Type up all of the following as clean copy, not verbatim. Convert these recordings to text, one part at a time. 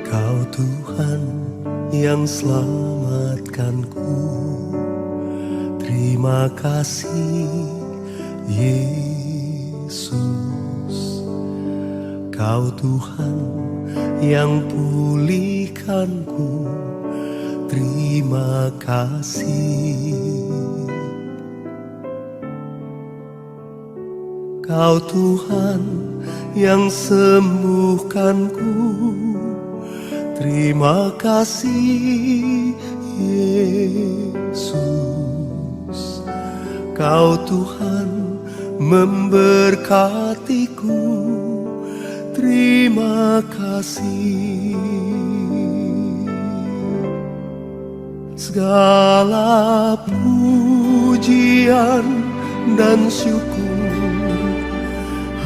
Kau Tuhan yang selamatkanku, terima kasih Yesus. Kau Tuhan yang pulihkanku, terima kasih. Kau Tuhan yang sembuhkanku, terima kasih Yesus. Kau Tuhan memberkatiku, terima kasih. Segala pujian dan syukur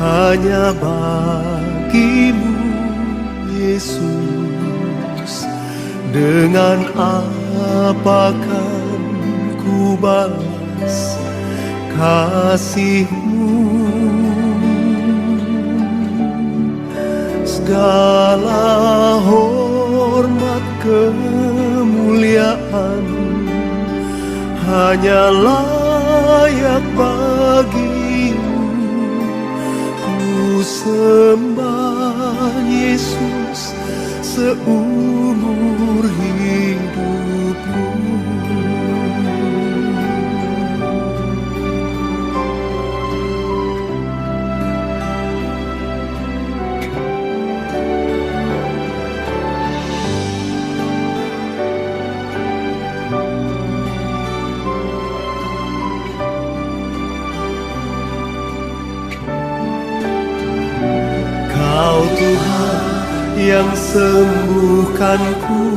hanya bagimu Yesus. Dengan apa kan ku balas kasih-Mu? Segala hormat kemuliaan hanya layak bagi-Mu. Ku sembah Yesus seumur hidupku. Kau Tuhan yang sembuhkanku,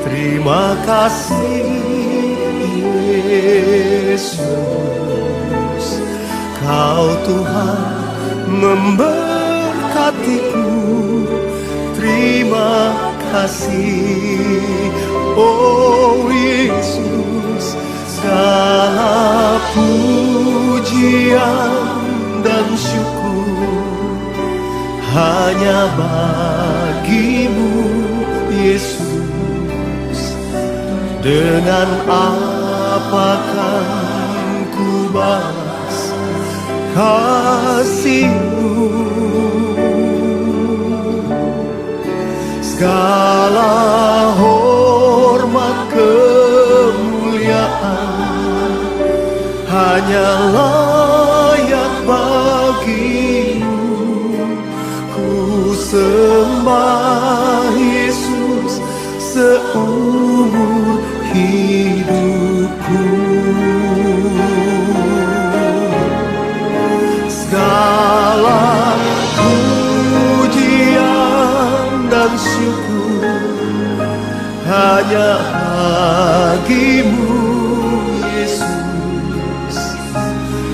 terima kasih Yesus. Kau Tuhan memberkatiku, terima kasih. Oh Yesus, segala pujian dan syukur hanya bagi-Mu Yesus. Dengan apakah ku balas kasih-Mu? Segala hormat kemuliaan hanya layak bagi-Mu. Ku sembah Yesus seumur hidupku. Segala pujian dan syukur hanya bagi-Mu Yesus.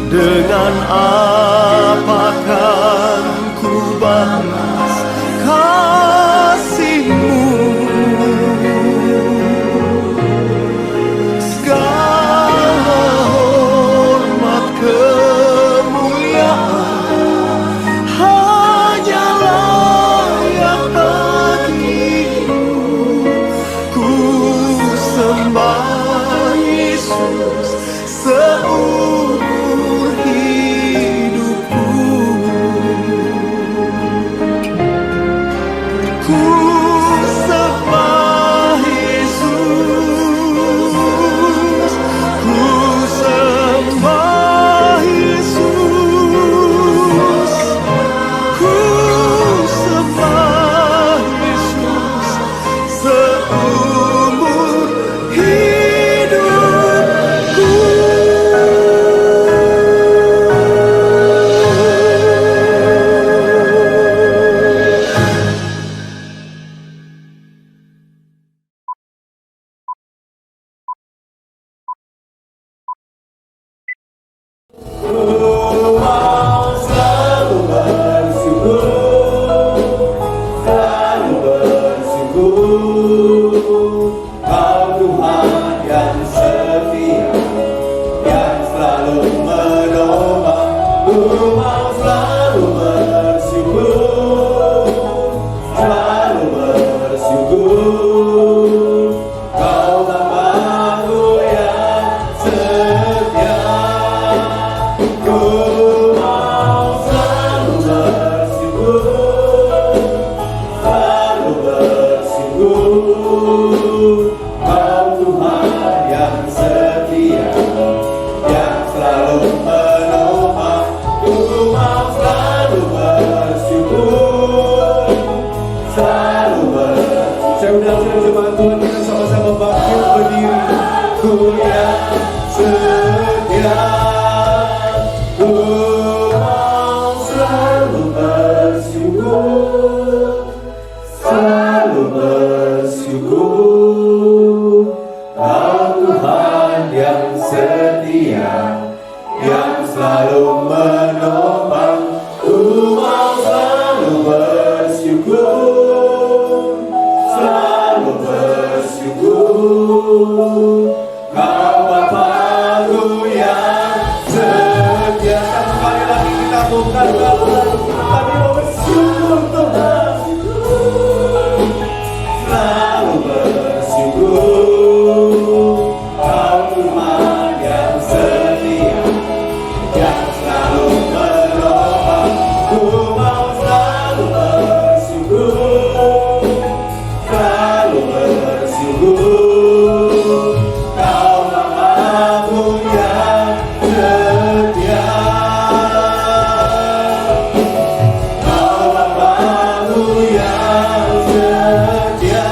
Dengan apakah ku balas kasih-Mu? Segala hormat kemuliaan hanya layak bagi-Mu. Ku sembah Yesus seumur hidupku. Ku sembah Yesus, ku sembah Yesus, ku sembah Yesus seumur hidupku. selalu saya undang jemaat Tuhan, kita sama-sama bangkit berdiri. Ku yang setia, ku mau selalu bersyukur, selalu bersyukur. Kau Tuhan yang setia, yang selalu menopang. Ku mau selalu bersyukur, selalu bersyukur. Kau Bapa-Ku yang setia. Satu kali lagi kita bukan Bapa, kami mau bersyukur Tuhan, selalu bersyukur. Kau Tuhan yang setia, yang selalu menolong. Ku mau selalu bersyukur, selalu bersyukur. Kau Bapa-Ku yang setia, Kau Bapa-Ku yang setia.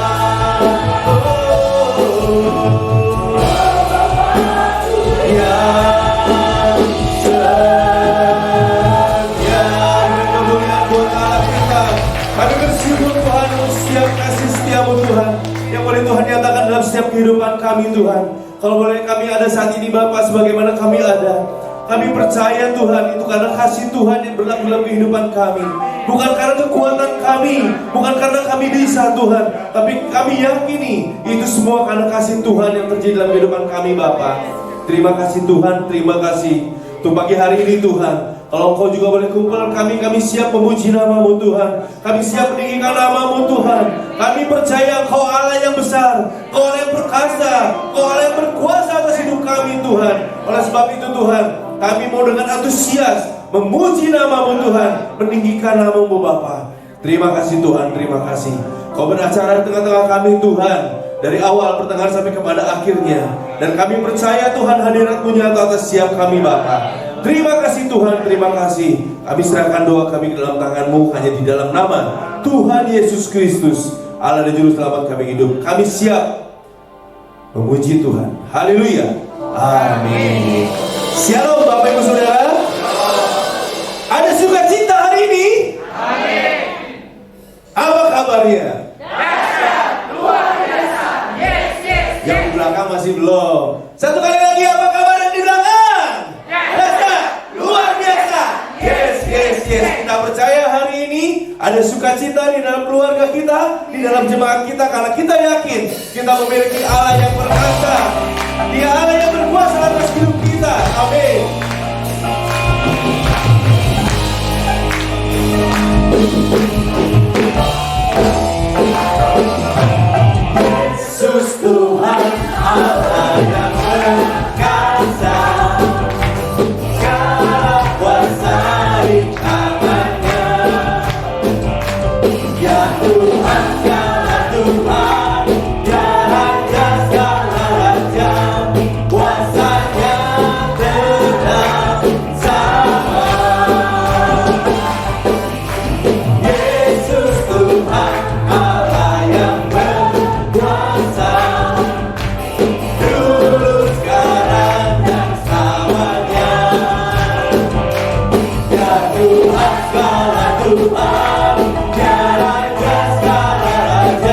Kami bersyukur Tuhan untuk setiap kasih setiamu Tuhan, yang boleh Tuhan nyatakan dalam setiap kehidupan kami Tuhan. Kalau boleh kami ada saat ini Bapa, sebagaimana kami ada, kami percaya Tuhan itu karena kasih Tuhan yang berlaku dalam kehidupan kami. Bukan karena kekuatan kami, bukan karena kami bisa Tuhan, tapi kami yakini itu semua karena kasih Tuhan yang terjadi dalam kehidupan kami Bapa. Terima kasih Tuhan, terima kasih untuk pagi hari ini Tuhan. Kalau Engkau juga boleh kumpulkan kami siap memuji nama-Mu Tuhan. Kami siap meninggikan nama-Mu Tuhan. Kami percaya Engkau Allah yang besar, Engkau Allah yang perkasa, Engkau Allah yang berkuasa atas hidup kami Tuhan. Oleh sebab itu Tuhan, kami mau dengan antusias memuji nama-Mu Tuhan, meninggikan nama-Mu Bapa. Terima kasih Tuhan, terima kasih. Kau beracara di tengah-tengah kami Tuhan, dari awal, pertengahan sampai kepada akhirnya. Dan kami percaya Tuhan hadirat-Mu nyata atas setiap kami Bapa. Terima kasih Tuhan, terima kasih. Kami serahkan doa kami ke dalam tangan-Mu, hanya di dalam nama Tuhan Yesus Kristus, Allah dan Juru Selamat kami hidup. Kami siap memuji Tuhan. Haleluya. Amin. Shalom Bapak Ibu Saudara. Ada sukacita hari ini? Amin. Apa kabarnya? Dahsyat, luar biasa. Yes, yes, yes. Yang di belakang masih belum. Satu kali lagi, apa kabar yang di belakang? Dahsyat, luar biasa. Yes, yes, yes. Kita percaya hari ini ada sukacita di dalam keluarga kita, di dalam jemaat kita, karena kita yakin kita memiliki Allah yang perkasa. Dia Allah yang berkuasa atas hidup kita. Amin. Yesus Tuhan Allah yang perkasa, segala kuasa di tangannya. Ya Tuhan, segala Tuhan, ya Raja segala Raja, kuasanya tetap sama. Yesus Tuhan Allah yang berkuasa, dulu sekarang dan selamanya. Ya Tuhan segala Tuhan, ya Raja segala Raja,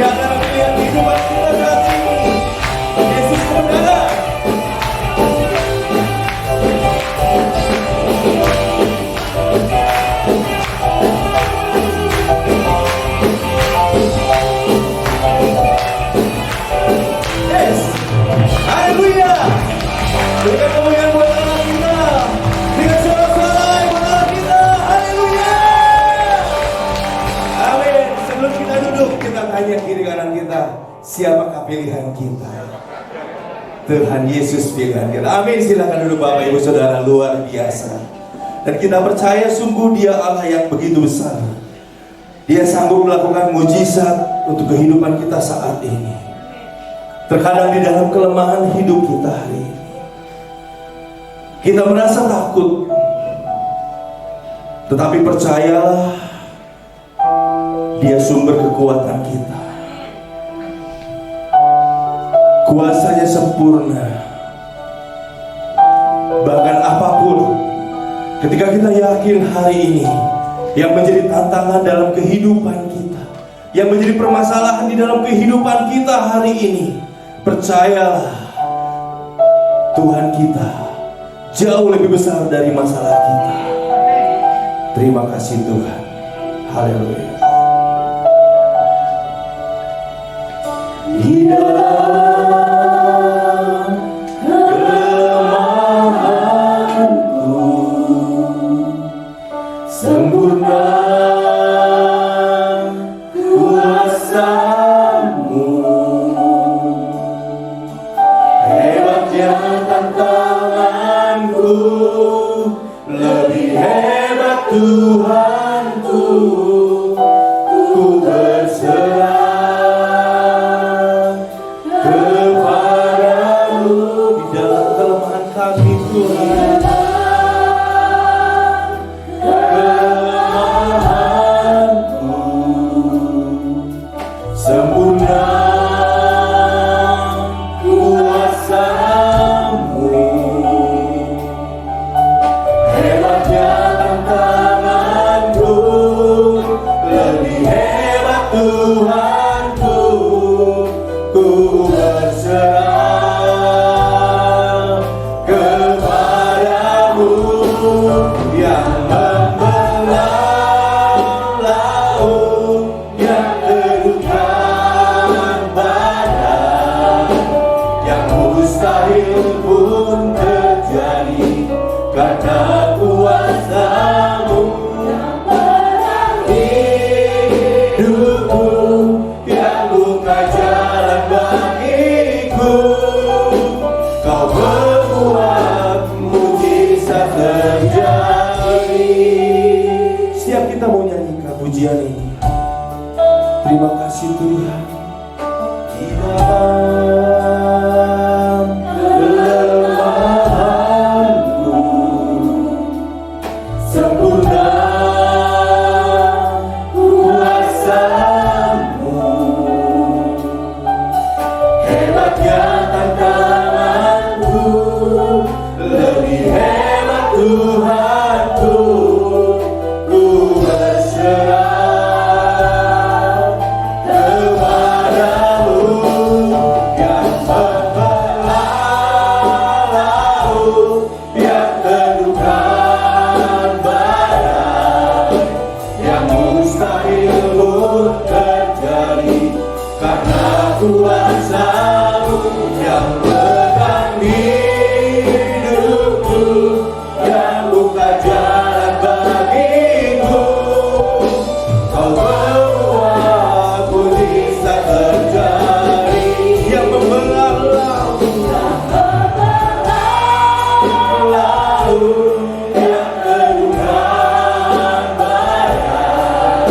adalah pilihan kehidupan kita saat ini. Yesus saudara. Yes. Haleluya. Berikan kemuliaan buat Allah kita. Berikan sorak-sorai buat Allah kita. Haleluya. Amin. Sebelum kita duduk, kita tanya kiri kanan kita, siapakah pilihan kita? Tuhan Yesus pilihan kita. Amin. Silakan duduk Bapak Ibu Saudara, luar biasa. Dan kita percaya sungguh Dia Allah yang begitu besar. Dia sanggup melakukan mujizat untuk kehidupan kita saat ini. Terkadang di dalam kelemahan hidup kita hari ini, kita merasa takut. Tetapi percayalah, Dia sumber kekuatan kita. Kuasanya sempurna. Bahkan apapun, ketika kita yakin hari ini, yang menjadi tantangan dalam kehidupan kita, yang menjadi permasalahan di dalam kehidupan kita hari ini, percayalah, Tuhan kita jauh lebih besar dari masalah kita. Terima kasih Tuhan. Haleluya. Di dalam kelemahanku, sempurna kuasa-Mu. Hebatnya tantanganku, lebih hebat Tuhanku. Ku berserah kepadamu. Di dalam kelemahan kami Tuhan, kelemahanku, sempurna kuasa-Mu. Hebatnya tantanganku, lebih hebat Tuhanku. Ku berserah kepadamu, yang membelah laut, yang teguhkan badan, yang mustahil pun terjadi karena kuasa-Mu. Hidupku yang buka jalan bagiku, Kau berbuat mujizat terjadi. Setiap kita mau nyanyikan pujian ini, terima kasih Tuhan. Di dalam kelemahanku, sempurna kuasa-Mu. Hebatnya tantanganku, lebih hebat Tuhanku. Ku berserah kepadamu, yang membelah laut, yang teguhkan badan, yang mustahil pun terjadi karena kuasa-Mu. Yang pegang hidupku, yang buka jalan bagiku, Kau berbuat mujizat terjadi. Yang membelah laut, yang teguhkan badan,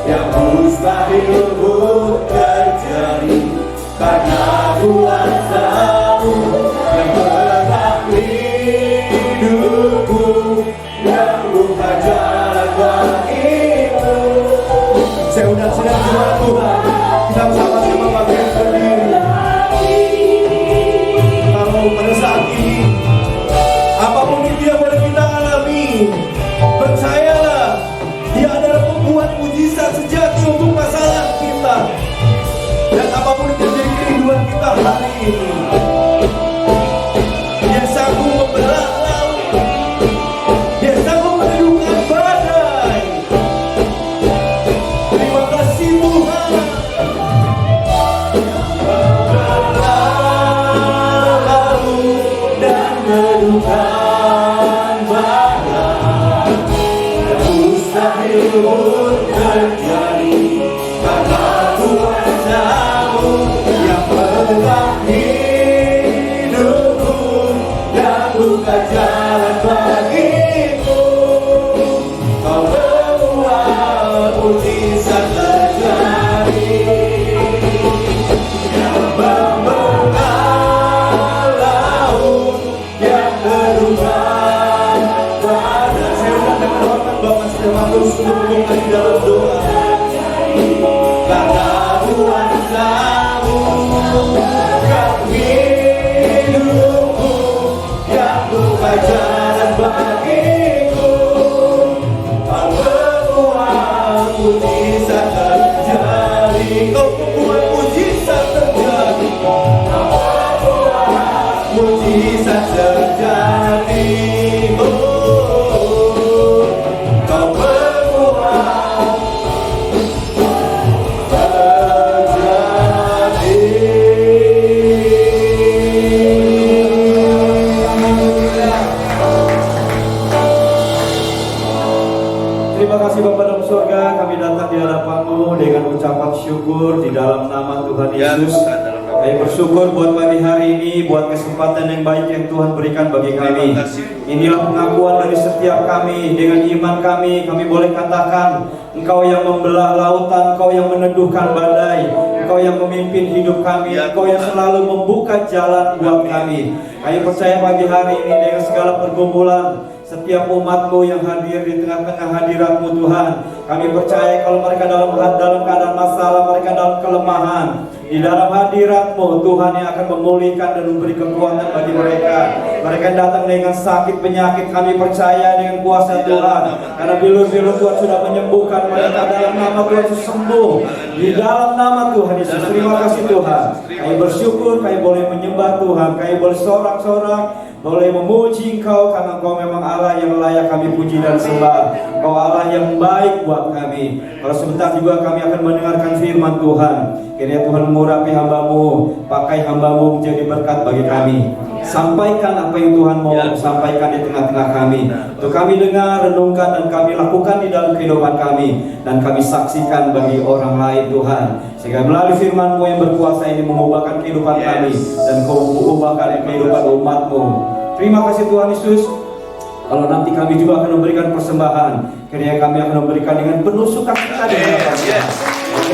yang mustahil pun terjadi karena kuasa-Mu. Yang ini. Dia sanggup membelah laut, Dia sanggup meneduhkan badai. Terima kasih Tuhan. Membelah laut dan meneduhkan badai. Mustahil pun terjadi karena kuasa-Mu yang pegang hidupku dan buka jalan bagiku. Kau membuat mujizat terjadi. Yang membelah laut, yang berubah badai. Saya undang dengan hormat Bapak Setia terus mendukung di dalam doa. Karena kuasa-Mu pegang hidupku, yang buka jalan bagiku. Kau membuat mujizat terjadi. Kau membuat mujizat terjadi. Kau membuat mujizat terjadi. Oh, Kau membuat Terima kasih Bapa dalam surga, kami datang di hadapan-Mu dengan ucapan syukur di dalam nama Tuhan Yesus. Kami bersyukur buat pagi hari ini, buat kesempatan yang baik yang Tuhan berikan bagi kami. Inilah pengakuan dari setiap kami. Dengan iman kami boleh katakan, Engkau yang membelah lautan, Engkau yang meneduhkan badai, Engkau yang memimpin hidup kami, Engkau yang selalu membuka jalan buat kami. Kami percaya pagi hari ini dengan segala pergumulan, setiap umat-Mu yang hadir di tengah-tengah hadirat-Mu Tuhan, kami percaya kalau mereka dalam keadaan masalah, mereka dalam kelemahan, di dalam hadirat-Mu Tuhan yang akan memulihkan dan memberi kekuatan bagi mereka. Mereka datang dengan sakit penyakit, kami percaya dengan kuasa Tuhan, karena bilur-bilur Tuhan sudah menyembuhkan mereka. Dalam nama Tuhan Yesus sembuh, di dalam nama Tuhan Yesus. Terima kasih Tuhan. Kami bersyukur, kami boleh menyembah Tuhan, kami boleh sorak-sorak, boleh memuji Engkau, karena Engkau memang Allah yang layak kami puji dan sembah. Engkau Allah yang baik buat kami. Kalau sebentar juga kami akan mendengarkan firman Tuhan. Kiranya Tuhan mengurapi hamba-Mu, pakai hamba-Mu menjadi berkat bagi kami. Sampaikan apa yang Tuhan mau sampaikan di tengah-tengah kami. Untuk kami dengar, renungkan, dan kami lakukan di dalam kehidupan kami. Dan kami saksikan bagi orang lain Tuhan. Sehingga melalui firman-Mu yang berkuasa ini mengubahkan kehidupan kami. Dan mengubahkan kehidupan umat-Mu. Terima kasih Tuhan Yesus. Kalau nanti kami juga akan memberikan persembahan, kiranya kami akan memberikan dengan penuh sukacita di hadapan Tuhan. Di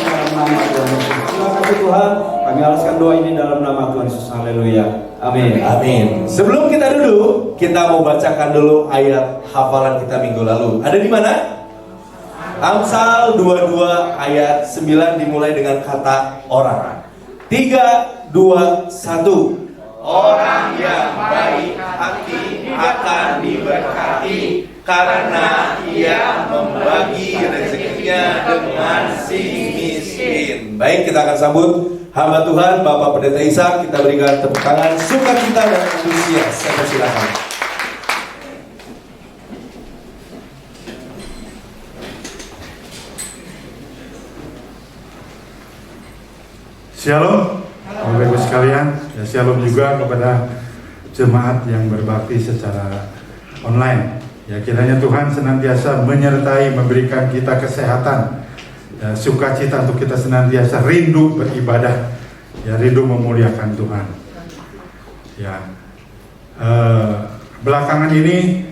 dalam nama Tuhan Yesus. Terima kasih Tuhan. Kami alaskan doa ini dalam nama Tuhan Yesus. Haleluya. Amin. Amin. Sebelum kita duduk, kita mau bacakan dulu ayat hafalan kita minggu lalu. Ada di mana? Amsal 22 ayat 9 dimulai dengan kata orang. 3, 2, 1. Orang yang baik hati akan diberkati karena ia membagi rezekinya dengan si miskin. Baik, kita akan sambut hamba Tuhan Bapak Pendeta Ishak. Kita berikan tepuk tangan sukacita dan antusias. Saya persilakan. Shalom, Bapak Ibu sekalian. Ya, shalom juga kepada jemaat yang berbakti secara online. Ya, kiranya Tuhan senantiasa menyertai, memberikan kita kesehatan, ya, sukacita untuk kita senantiasa rindu beribadah, ya, rindu memuliakan Tuhan. Ya, belakangan ini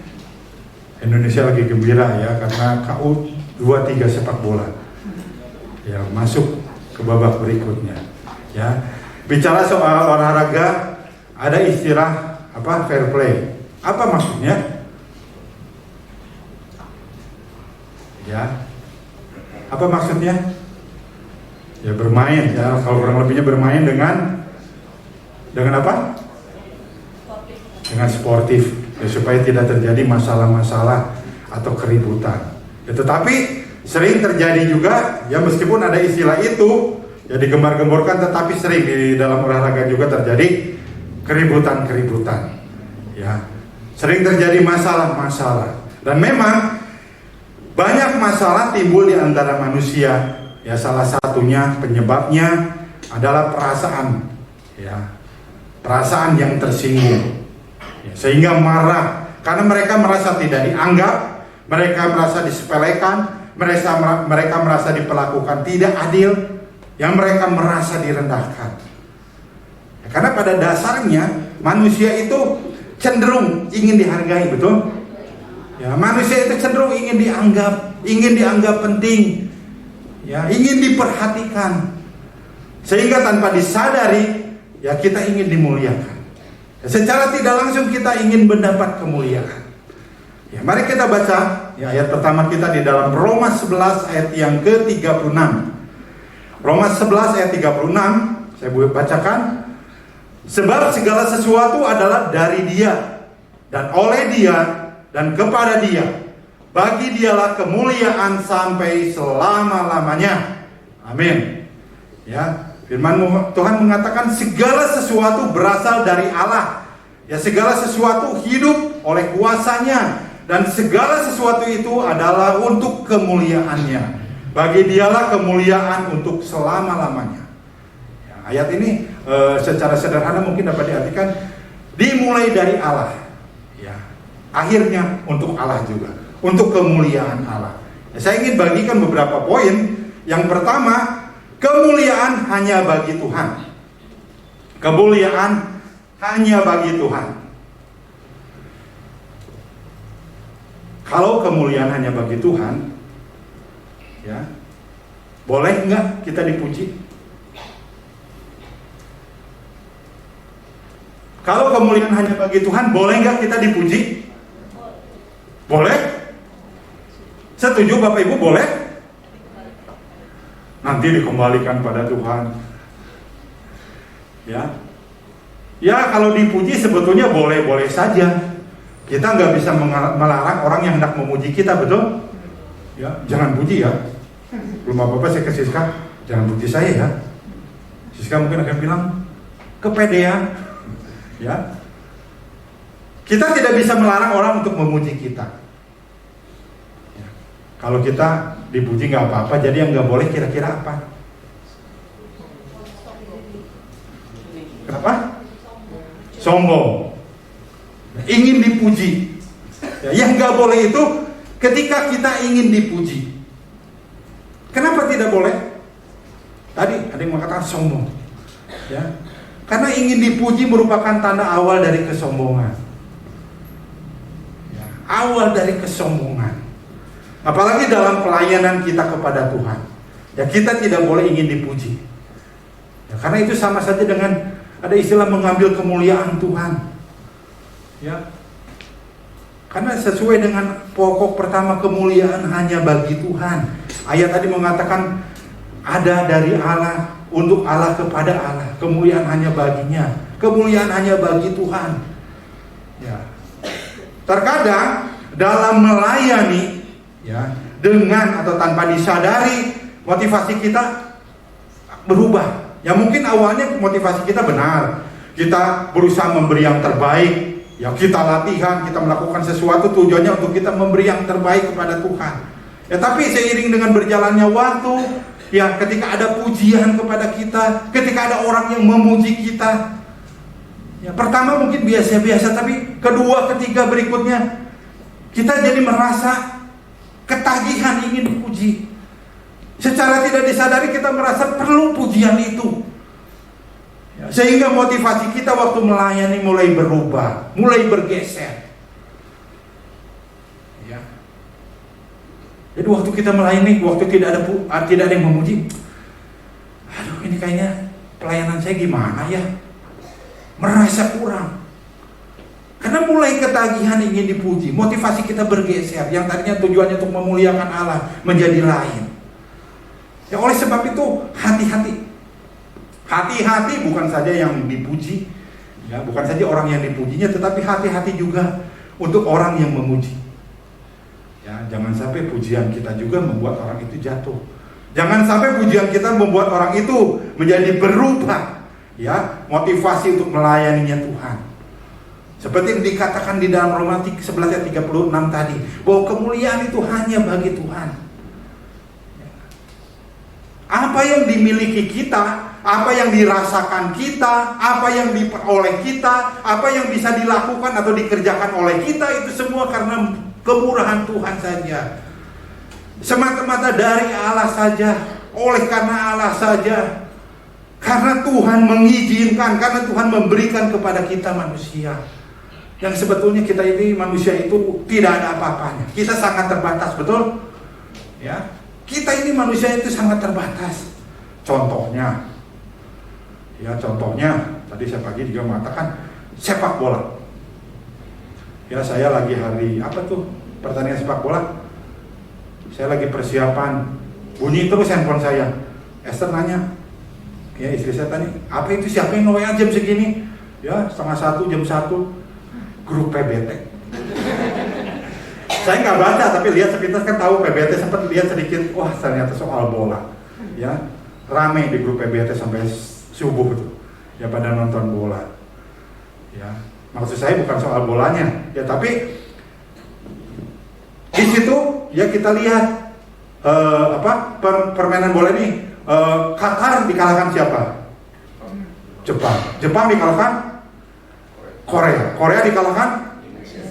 Indonesia lagi gembira ya karena KU 23 sepak bola, ya, masuk ke babak berikutnya. Ya, bicara soal olahraga, ada istilah apa, fair play. Apa maksudnya? Ya, apa maksudnya? Ya, bermain. Ya, kalau kurang lebihnya bermain dengan apa? Dengan sportif. Ya, supaya tidak terjadi masalah-masalah atau keributan. Ya, tetapi sering terjadi juga, ya, meskipun ada istilah itu, ya digembar-gemborkan, tetapi sering di dalam olahraga juga terjadi keributan-keributan. Ya, sering terjadi masalah-masalah. Dan memang banyak masalah timbul di antara manusia. Ya, salah satunya penyebabnya adalah perasaan, ya, perasaan yang tersinggung, ya, sehingga marah karena mereka merasa tidak dianggap, mereka merasa disepelekan, mereka merasa diperlakukan tidak adil, yang mereka merasa direndahkan. Ya, karena pada dasarnya manusia itu cenderung ingin dihargai, betul? Ya, manusia itu cenderung ingin dianggap penting, ya, ingin diperhatikan, sehingga tanpa disadari, ya, kita ingin dimuliakan. Ya, secara tidak langsung kita ingin mendapat kemuliaan. Ya, mari kita baca, ya, ayat pertama kita di dalam Roma 11 ayat yang ke-36. Roma 11 ayat 36, saya bacakan. Sebab segala sesuatu adalah dari Dia, dan oleh Dia, dan kepada Dia. Bagi Dialah kemuliaan sampai selama-lamanya. Amin. Ya, firman Tuhan mengatakan segala sesuatu berasal dari Allah. Ya, segala sesuatu hidup oleh kuasanya, dan segala sesuatu itu adalah untuk kemuliaannya. Bagi Dialah kemuliaan untuk selama-lamanya. Ya, ayat ini secara sederhana mungkin dapat diartikan dimulai dari Allah. Ya, akhirnya untuk Allah juga, untuk kemuliaan Allah. Ya, saya ingin bagikan beberapa poin. Yang pertama, kemuliaan hanya bagi Tuhan. Kemuliaan hanya bagi Tuhan. Kalau kemuliaan hanya bagi Tuhan, ya, boleh nggak kita dipuji? Kalau kemuliaan hanya bagi Tuhan, boleh nggak kita dipuji? Boleh? Setuju Bapak Ibu, boleh? Nanti dikembalikan pada Tuhan. Ya, ya, kalau dipuji sebetulnya boleh-boleh saja. Kita nggak bisa melarang orang yang hendak memuji kita, betul? Ya, jangan puji ya. Belum apa-apa saya ke Siska, jangan puji saya ya. Siska mungkin akan bilang kepedean. Ya, kita tidak bisa melarang orang untuk memuji kita. Ya, kalau kita dipuji nggak apa-apa, jadi yang nggak boleh kira-kira apa? Kenapa? Sombong. Ingin dipuji. Ya, yang nggak boleh itu ketika kita ingin dipuji. Kenapa tidak boleh? Tadi ada yang mengatakan sombong. Ya, karena ingin dipuji merupakan tanda awal dari kesombongan. Ya, awal dari kesombongan. Apalagi dalam pelayanan kita kepada Tuhan. Ya, kita tidak boleh ingin dipuji. Ya, karena itu sama saja dengan ada istilah mengambil kemuliaan Tuhan. Ya, karena sesuai dengan pokok pertama, kemuliaan hanya bagi Tuhan. Ayat tadi mengatakan ada dari Allah, untuk Allah, kepada Allah. Kemuliaan hanya baginya. Kemuliaan hanya bagi Tuhan. Ya. Terkadang dalam melayani, ya, dengan atau tanpa disadari, motivasi kita berubah. Ya, mungkin awalnya motivasi kita benar. Kita berusaha memberi yang terbaik. Ya, kita latihan, kita melakukan sesuatu tujuannya untuk kita memberi yang terbaik kepada Tuhan. Ya, tapi seiring dengan berjalannya waktu, ya, ketika ada pujian kepada kita, ketika ada orang yang memuji kita, ya, pertama mungkin biasa-biasa, tapi kedua, ketiga berikutnya kita jadi merasa ketagihan ingin dipuji. Secara tidak disadari kita merasa perlu pujian itu. Ya, sehingga motivasi kita waktu melayani mulai berubah, mulai bergeser. Ya. Jadi waktu kita melayani, waktu tidak ada yang memuji, aduh, ini kayaknya pelayanan saya gimana ya? Merasa kurang. Karena mulai ketagihan ingin dipuji, motivasi kita bergeser. Yang tadinya tujuannya untuk memuliakan Allah menjadi lain. Ya, oleh sebab itu hati-hati. Hati-hati bukan saja yang dipuji, ya, bukan saja orang yang dipujinya, tetapi hati-hati juga untuk orang yang memuji. Ya, jangan sampai pujian kita juga membuat orang itu jatuh. Jangan sampai pujian kita membuat orang itu menjadi berubah, ya, motivasi untuk melayaninya Tuhan. Seperti yang dikatakan di dalam Roma 11 ayat 36 tadi, bahwa kemuliaan itu hanya bagi Tuhan. Apa yang dimiliki kita, apa yang dirasakan kita, apa yang diperoleh kita, apa yang bisa dilakukan atau dikerjakan oleh kita, itu semua karena kemurahan Tuhan saja. Semata-mata dari Allah saja, oleh karena Allah saja. Karena Tuhan mengizinkan, karena Tuhan memberikan kepada kita manusia. Yang sebetulnya kita ini manusia itu tidak ada apa-apanya. Kita sangat terbatas, betul? Ya. Kita ini manusia itu sangat terbatas. Contohnya, tadi saya pagi juga mengatakan sepak bola. Ya, saya lagi hari pertandingan sepak bola. Saya lagi persiapan, bunyi terus handphone saya. Esther nanya, ya istri saya tadi, apa itu, siapa yang WA jam segini? Ya, 12:30, jam 1, grup PBT. Saya nggak baca, tapi lihat sepintas kan tahu PBT, sempat lihat sedikit, wah ternyata soal bola. Ya, rame di grup PBT sampai subuh tuh, ya pada nonton bola. Ya, maksud saya bukan soal bolanya, ya tapi di situ ya kita lihat permainan bola ini. Qatar dikalahkan siapa? Jepang dikalahkan Korea dikalahkan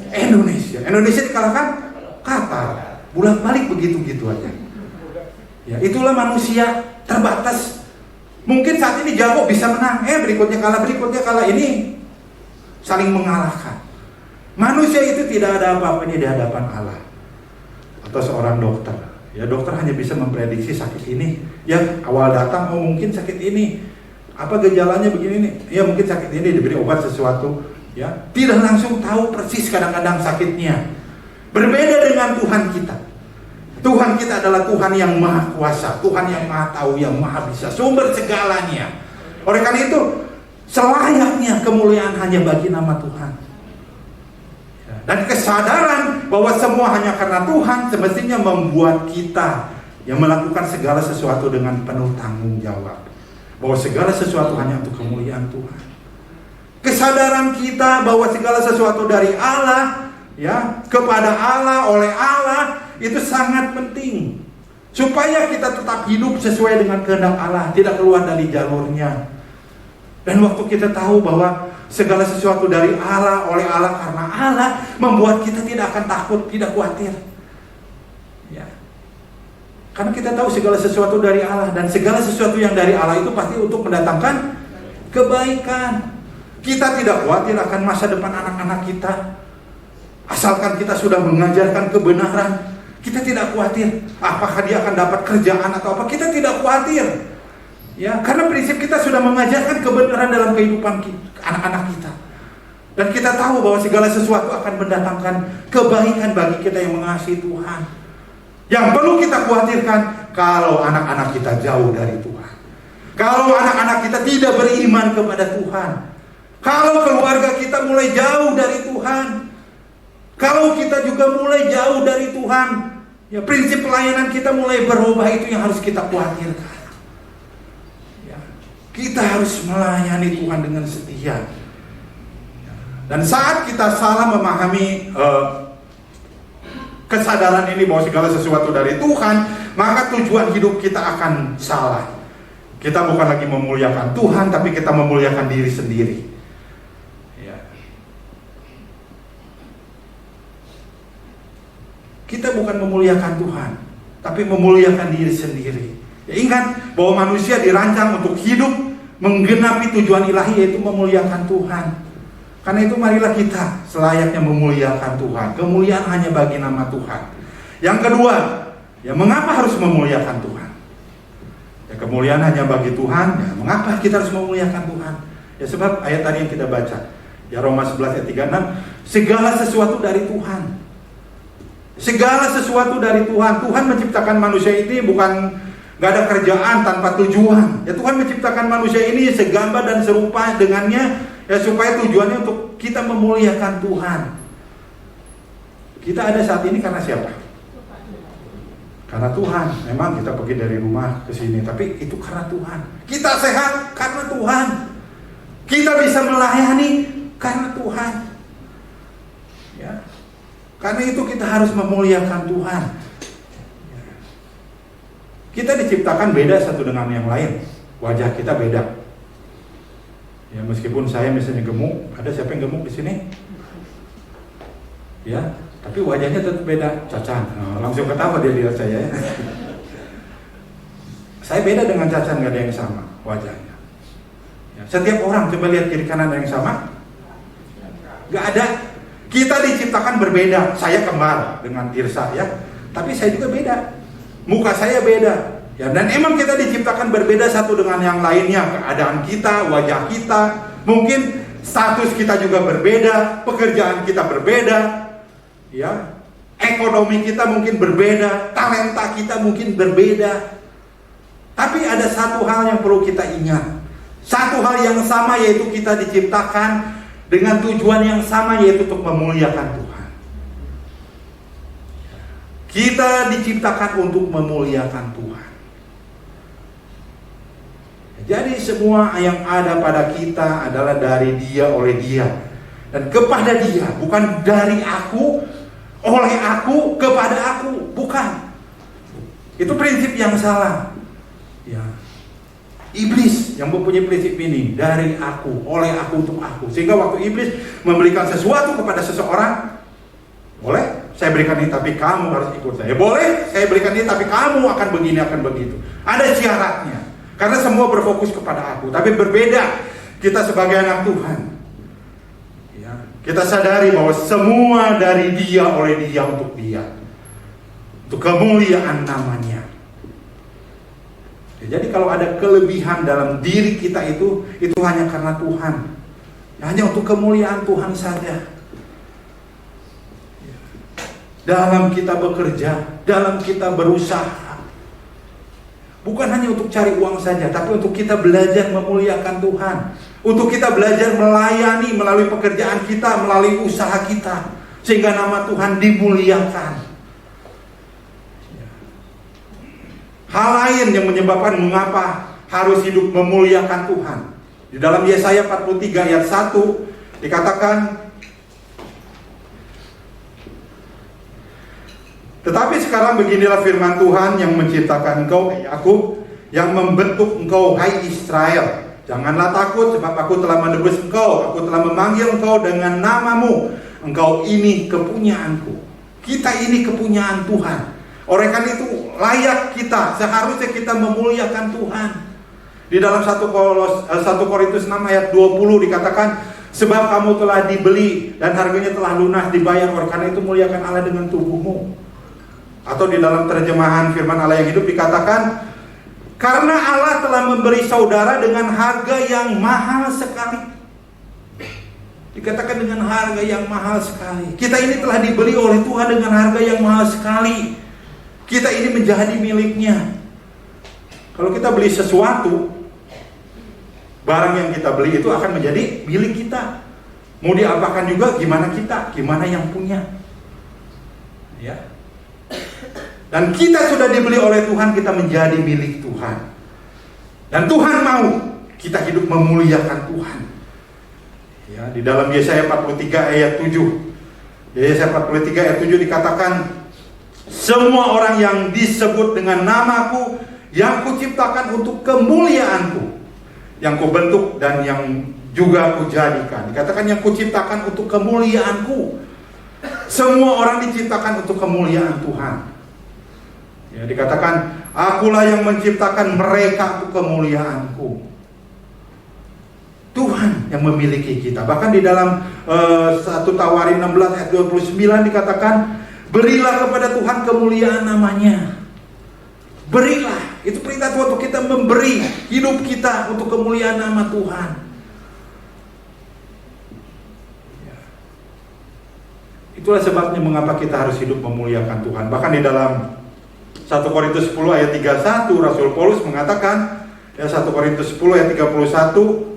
Indonesia dikalahkan Qatar. Bolak-balik begitu aja. Ya, itulah manusia terbatas. Mungkin saat ini jago bisa menang, berikutnya kalah, ini saling mengalahkan. Manusia itu tidak ada apa-apanya di hadapan Allah. Atau seorang dokter, ya dokter hanya bisa memprediksi sakit ini. Ya awal datang, mungkin sakit ini. Apa gejalanya begini nih? Ya mungkin sakit ini, diberi obat sesuatu. Ya, tidak langsung tahu persis kadang-kadang sakitnya. Berbeda dengan Tuhan kita. Tuhan kita adalah Tuhan yang maha kuasa, Tuhan yang maha tahu, yang maha bisa, sumber segalanya. Oleh karena itu, selayaknya kemuliaan hanya bagi nama Tuhan. Dan kesadaran bahwa semua hanya karena Tuhan semestinya membuat kita yang melakukan segala sesuatu dengan penuh tanggung jawab. Bahwa segala sesuatu hanya untuk kemuliaan Tuhan. Kesadaran kita bahwa segala sesuatu dari Allah, ya, kepada Allah, oleh Allah, itu sangat penting. Supaya kita tetap hidup sesuai dengan kehendak Allah, tidak keluar dari jalurnya. Dan waktu kita tahu bahwa segala sesuatu dari Allah, oleh Allah, karena Allah, membuat kita tidak akan takut, tidak khawatir. Ya. Karena kita tahu segala sesuatu dari Allah, dan segala sesuatu yang dari Allah itu pasti untuk mendatangkan kebaikan. Kita tidak khawatir akan masa depan anak-anak kita. Asalkan kita sudah mengajarkan kebenaran, kita tidak khawatir apakah dia akan dapat kerjaan atau apa, kita tidak khawatir. Ya, karena prinsip kita sudah mengajarkan kebenaran dalam kehidupan anak-anak kita. Dan kita tahu bahwa segala sesuatu akan mendatangkan kebaikan bagi kita yang mengasihi Tuhan. Yang perlu kita khawatirkan kalau anak-anak kita jauh dari Tuhan. Kalau anak-anak kita tidak beriman kepada Tuhan. Kalau keluarga kita mulai jauh dari Tuhan. Kalau kita juga mulai jauh dari Tuhan, ya prinsip pelayanan kita mulai berubah, itu yang harus kita khawatirkan. Ya, kita harus melayani Tuhan dengan setia. Dan saat kita salah memahami kesadaran ini bahwa segala sesuatu dari Tuhan, maka tujuan hidup kita akan salah. Kita bukan lagi memuliakan Tuhan, tapi kita memuliakan diri sendiri. Kita bukan memuliakan Tuhan, tapi memuliakan diri sendiri. Ya, ingat bahwa manusia dirancang untuk hidup menggenapi tujuan ilahi, yaitu memuliakan Tuhan. Karena itu marilah kita selayaknya memuliakan Tuhan. Kemuliaan hanya bagi nama Tuhan. Yang kedua, ya mengapa harus memuliakan Tuhan? Ya kemuliaan hanya bagi Tuhan. Ya, mengapa kita harus memuliakan Tuhan? Ya sebab ayat tadi yang kita baca, ya Roma 11 ayat 36, segala sesuatu dari Tuhan. Segala sesuatu dari Tuhan. Tuhan menciptakan manusia ini bukan gak ada kerjaan tanpa tujuan. Ya Tuhan menciptakan manusia ini segambar dan serupa dengannya, ya supaya tujuannya untuk kita memuliakan Tuhan. Kita ada saat ini karena siapa? karena Tuhan. Memang kita pergi dari rumah ke sini, tapi itu karena Tuhan. Kita sehat karena Tuhan. Kita bisa melayani karena Tuhan. Ya. Karena itu kita harus memuliakan Tuhan. Kita diciptakan beda satu dengan yang lain. Wajah kita beda. Ya, meskipun saya misalnya gemuk, ada siapa yang gemuk di sini? Ya, tapi wajahnya tetap beda. Cacan, langsung ketawa dia lihat saya. Ya. Saya beda dengan Cacan, nggak ada yang sama wajahnya. Ya, setiap orang coba lihat kiri kanan ada yang sama? Nggak ada. Kita diciptakan berbeda. Saya kembar dengan Tirsa ya, tapi saya juga beda. Muka saya beda. Ya, dan emang kita diciptakan berbeda satu dengan yang lainnya. Keadaan kita, wajah kita, mungkin status kita juga berbeda, pekerjaan kita berbeda, ya, ekonomi kita mungkin berbeda, talenta kita mungkin berbeda. Tapi ada satu hal yang perlu kita ingat. Satu hal yang sama, yaitu kita diciptakan dengan tujuan yang sama, yaitu untuk memuliakan Tuhan. Kita diciptakan untuk memuliakan Tuhan. Jadi semua yang ada pada kita adalah dari Dia, oleh Dia, dan kepada Dia, bukan dari aku, oleh aku, kepada aku, bukan. Itu prinsip yang salah. Ya. Iblis yang mempunyai prinsip ini, dari aku, oleh aku, untuk aku. Sehingga waktu iblis memberikan sesuatu kepada seseorang, boleh saya berikan ini tapi kamu harus ikut saya. Boleh saya berikan ini tapi kamu akan begini, akan begitu. Ada syaratnya. Karena semua berfokus kepada aku, tapi berbeda kita sebagai anak Tuhan. Ya, kita sadari bahwa semua dari Dia, oleh Dia, untuk Dia, untuk kemuliaan namanya. Ya, jadi kalau ada kelebihan dalam diri kita itu hanya karena Tuhan, hanya untuk kemuliaan Tuhan saja. Dalam kita bekerja, dalam kita berusaha, bukan hanya untuk cari uang saja, tapi untuk kita belajar memuliakan Tuhan. Untuk kita belajar melayani melalui pekerjaan kita, melalui usaha kita, sehingga nama Tuhan dimuliakan. Hal lain yang menyebabkan mengapa harus hidup memuliakan Tuhan. Di dalam Yesaya 43 ayat 1 dikatakan, tetapi sekarang beginilah firman Tuhan yang menciptakan engkau, Yakub, yang membentuk engkau, hai Israel. Janganlah takut, sebab aku telah menebus engkau, aku telah memanggil engkau dengan namamu. Engkau ini kepunyaanku. Kita ini kepunyaan Tuhan. Oleh karena itu layak kita, seharusnya kita memuliakan Tuhan. Di dalam 1 Korintus 6 ayat 20 dikatakan, sebab kamu telah dibeli dan harganya telah lunas dibayar. Oleh karena itu muliakan Allah dengan tubuhmu. Atau di dalam terjemahan firman Allah yang hidup dikatakan, karena Allah telah memberi saudara dengan harga yang mahal sekali. Dikatakan dengan harga yang mahal sekali. Kita ini telah dibeli oleh Tuhan dengan harga yang mahal sekali. Kita ini menjadi miliknya. Kalau kita beli sesuatu, barang yang kita beli itu akan menjadi milik kita. Mau diapakan juga, gimana kita, gimana yang punya. Ya. Dan kita sudah dibeli oleh Tuhan, kita menjadi milik Tuhan. Dan Tuhan mau kita hidup memuliakan Tuhan. Ya, di dalam Yesaya 43 ayat 7. Yesaya 43 ayat 7 dikatakan, semua orang yang disebut dengan namaku, yang kuciptakan untuk kemuliaanku, yang kubentuk dan yang juga kujadikan. Dikatakan yang kuciptakan untuk kemuliaanku. Semua orang diciptakan untuk kemuliaan Tuhan. Ya, dikatakan, akulah yang menciptakan mereka untuk kemuliaanku. Tuhan yang memiliki kita. Bahkan di dalam 1 Tawarin 16 ayat 29 dikatakan, berilah kepada Tuhan kemuliaan namanya. Berilah. Itu perintah Tuhan untuk kita memberi hidup kita untuk kemuliaan nama Tuhan. Itulah sebabnya mengapa kita harus hidup memuliakan Tuhan. Bahkan di dalam 1 Korintus 10 ayat 31 Rasul Paulus mengatakan, ya, 1 Korintus 10 ayat 31,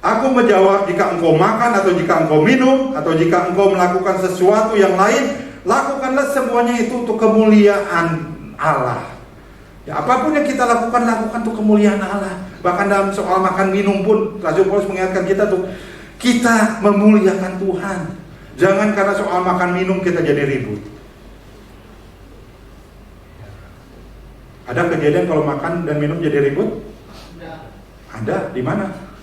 Aku menjawab, jika engkau makan atau jika engkau minum atau jika engkau melakukan sesuatu yang lain, lakukanlah semuanya itu untuk kemuliaan Allah. Ya, apapun yang kita lakukan untuk kemuliaan Allah. Bahkan dalam soal makan minum pun Rasul Paulus mengingatkan kita tuh, kita memuliakan Tuhan. Jangan karena soal makan minum kita jadi ribut. Ada kejadian kalau makan dan minum jadi ribut? Ada, di mana?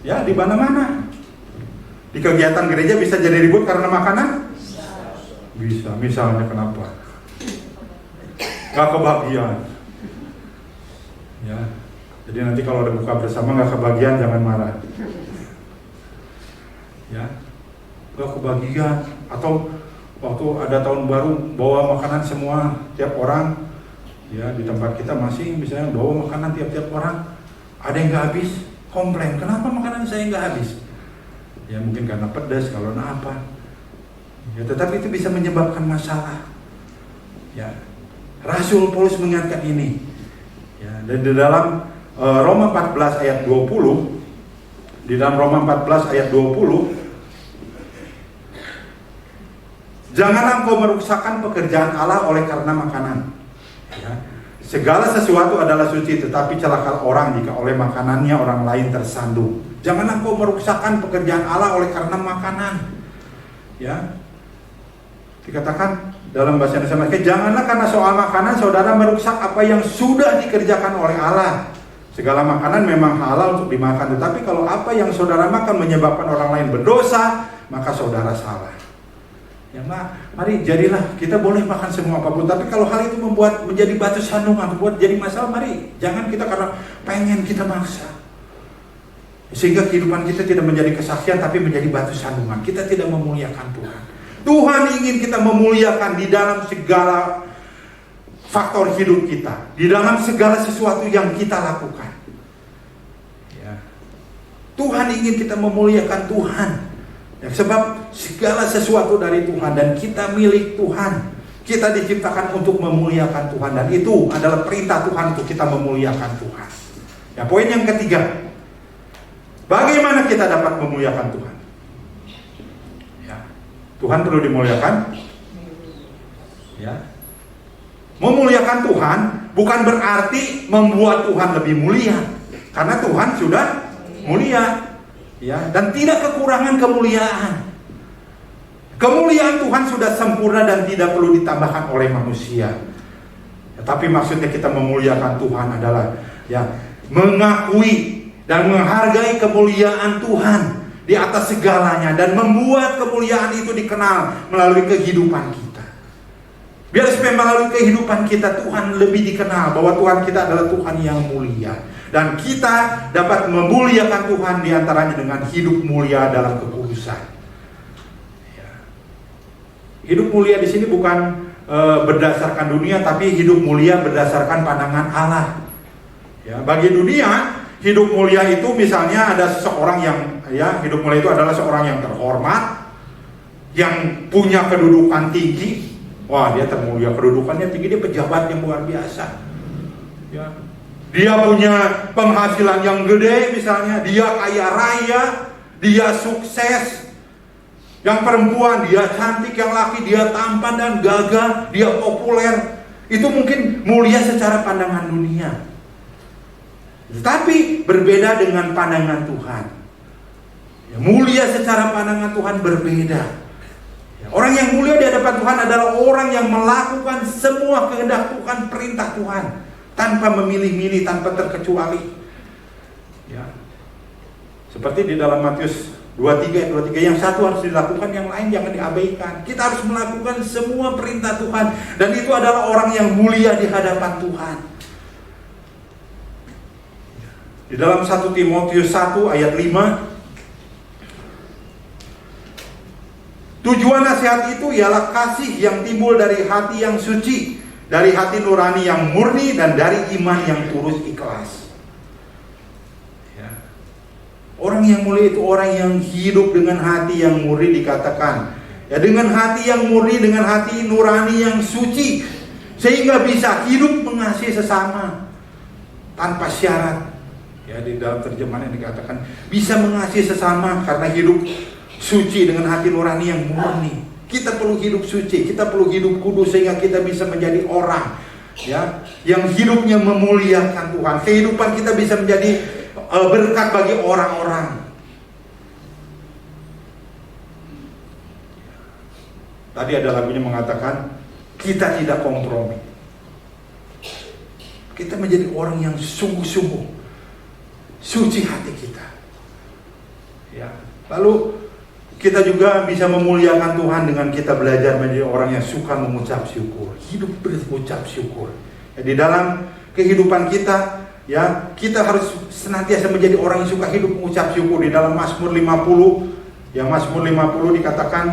Ya, di mana-mana. Di kegiatan gereja bisa jadi ribut karena makanan? Bisa. Misalnya kenapa? Gak kebagian. Ya. Jadi nanti kalau ada buka bersama gak kebagian, jangan marah. Ya. Gak kebagian. Atau waktu ada tahun baru bawa makanan semua tiap orang. Ya, di tempat kita masih misalnya bawa makanan tiap-tiap orang. Ada yang gak habis, komplain, kenapa makanan saya nggak habis? Ya mungkin karena pedas, kalau apa. Ya, tetapi itu bisa menyebabkan masalah. Ya, Rasul Paulus mengingatkan ini. Ya, dan di dalam Roma 14 ayat 20, di dalam Roma 14 ayat 20, janganlah engkau merusakkan pekerjaan Allah oleh karena makanan. Ya. Segala sesuatu adalah suci, tetapi celaka orang jika oleh makanannya orang lain tersandung. Janganlah kau merusakkan pekerjaan Allah oleh karena makanan. Ya, dikatakan dalam bahasa Indonesia, janganlah karena soal makanan saudara merusak apa yang sudah dikerjakan oleh Allah. Segala makanan memang halal untuk dimakan, tetapi kalau apa yang saudara makan menyebabkan orang lain berdosa, maka saudara salah. Ya, mari jadilah kita boleh makan semua apapun, tapi kalau hal itu membuat menjadi batu sandungan, membuat jadi masalah, mari jangan kita karena pengen kita maksa, sehingga kehidupan kita tidak menjadi kesaksian tapi menjadi batu sandungan. Kita tidak memuliakan Tuhan. Tuhan ingin kita memuliakan di dalam segala faktor hidup kita, di dalam segala sesuatu yang kita lakukan. Ya. Tuhan ingin kita memuliakan Tuhan. Ya, sebab segala sesuatu dari Tuhan dan kita milik Tuhan. Kita diciptakan untuk memuliakan Tuhan dan itu adalah perintah Tuhan untuk kita memuliakan Tuhan. Ya, poin yang ketiga, bagaimana kita dapat memuliakan Tuhan? Ya, Tuhan perlu dimuliakan. Ya, memuliakan Tuhan bukan berarti membuat Tuhan lebih mulia, karena Tuhan sudah mulia. Ya, dan tidak kekurangan kemuliaan. Kemuliaan Tuhan sudah sempurna dan tidak perlu ditambahkan oleh manusia. Ya, tapi maksudnya kita memuliakan Tuhan adalah ya mengakui dan menghargai kemuliaan Tuhan di atas segalanya dan membuat kemuliaan itu dikenal melalui kehidupan kita. Biar supaya melalui kehidupan kita Tuhan lebih dikenal bahwa Tuhan kita adalah Tuhan yang mulia. Dan kita dapat memuliakan Tuhan diantaranya dengan hidup mulia dalam kekudusan. Ya. Hidup mulia di sini bukan berdasarkan dunia, tapi hidup mulia berdasarkan pandangan Allah. Ya, bagi dunia, hidup mulia itu misalnya ada seseorang yang hidup mulia itu adalah seorang yang terhormat, yang punya kedudukan tinggi. Wah, dia termulia, kedudukannya tinggi, dia pejabat yang luar biasa. Ya. Dia punya penghasilan yang gede misalnya, dia kaya raya, dia sukses. Yang perempuan, dia cantik, yang laki, dia tampan dan gagah, dia populer. Itu mungkin mulia secara pandangan dunia. Tapi berbeda dengan pandangan Tuhan. Ya, mulia secara pandangan Tuhan berbeda. Ya, orang yang mulia di hadapan Tuhan adalah orang yang melakukan semua kehendak Tuhan, perintah Tuhan, tanpa memilih-milih, tanpa terkecuali. Ya. Seperti di dalam Matius 23, yang satu harus dilakukan, yang lain jangan diabaikan. Kita harus melakukan semua perintah Tuhan, dan itu adalah orang yang mulia di hadapan Tuhan. Di dalam 1 Timotius 1 ayat 5, tujuan nasihat itu ialah kasih yang timbul dari hati yang suci, dari hati nurani yang murni, dan dari iman yang tulus ikhlas. Ya. Orang yang mulia itu orang yang hidup dengan hati yang murni, dikatakan. Ya, dengan hati yang murni, dengan hati nurani yang suci, sehingga bisa hidup mengasihi sesama tanpa syarat. Ya, di dalam terjemahan yang dikatakan bisa mengasihi sesama karena hidup suci dengan hati nurani yang murni. Kita perlu hidup suci, kita perlu hidup kudus sehingga kita bisa menjadi orang ya yang hidupnya memuliakan Tuhan. Kehidupan kita bisa menjadi berkat bagi orang-orang. Tadi ada lagunya mengatakan kita tidak kompromi. Kita menjadi orang yang sungguh-sungguh suci hati kita. Ya. Lalu kita juga bisa memuliakan Tuhan dengan kita belajar menjadi orang yang suka mengucap syukur, hidup berucap syukur. Ya, di dalam kehidupan kita, ya kita harus senantiasa menjadi orang yang suka hidup mengucap syukur. Di dalam Mazmur 50, ya Mazmur 50 dikatakan,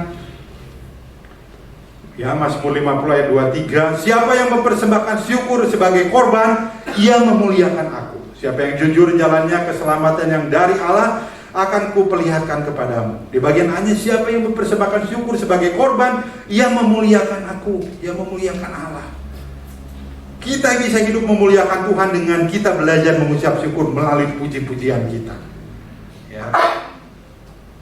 ya Mazmur 50 ayat 23, siapa yang mempersembahkan syukur sebagai korban, ia memuliakan aku. Siapa yang jujur jalannya, keselamatan yang dari Allah akan kuperlihatkan kepadamu. Di bagian hanya siapa yang mempersembahkan syukur sebagai korban, ia memuliakan aku, ia memuliakan Allah. Kita bisa hidup memuliakan Tuhan dengan kita belajar mengucap syukur melalui puji-pujian kita. Ya.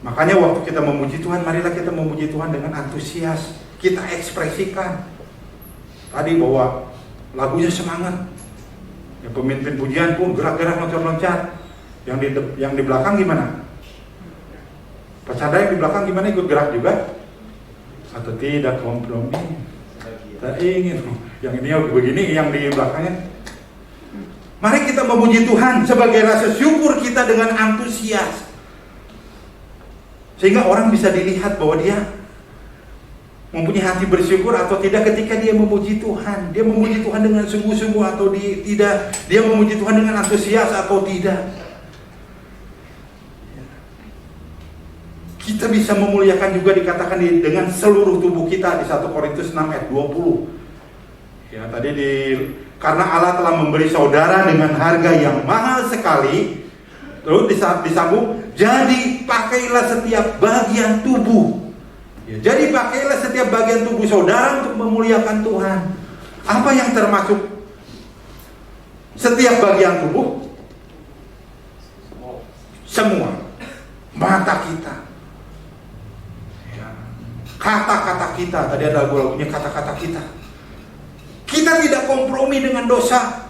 Makanya waktu kita memuji Tuhan, marilah kita memuji Tuhan dengan antusias. Kita ekspresikan. Tadi bahwa lagunya semangat. Ya, pemimpin pujian pun gerak-gerak loncat-loncat. Yang di belakang gimana? Pak Chandra yang di belakang gimana, ikut gerak juga? Atau tidak kompromi? Tak ingin. Yang ini begini, yang di belakangnya. Mari kita memuji Tuhan sebagai rasa syukur kita dengan antusias. Sehingga orang bisa dilihat bahwa dia mempunyai hati bersyukur atau tidak ketika dia memuji Tuhan. Dia memuji Tuhan dengan sungguh-sungguh atau tidak. Dia memuji Tuhan dengan antusias atau tidak. Kita bisa memuliakan juga dikatakan dengan seluruh tubuh kita di 1 Korintus 6 ayat 20. Ya, tadi karena Allah telah memberi saudara dengan harga yang mahal sekali. Terus disambung, jadi pakailah setiap bagian tubuh. Ya, jadi pakailah setiap bagian tubuh saudara untuk memuliakan Tuhan. Apa yang termasuk setiap bagian tubuh? Semua. Mata kita. Kata-kata kita, tadi ada lagu-lagunya kata-kata kita. Kita tidak kompromi dengan dosa.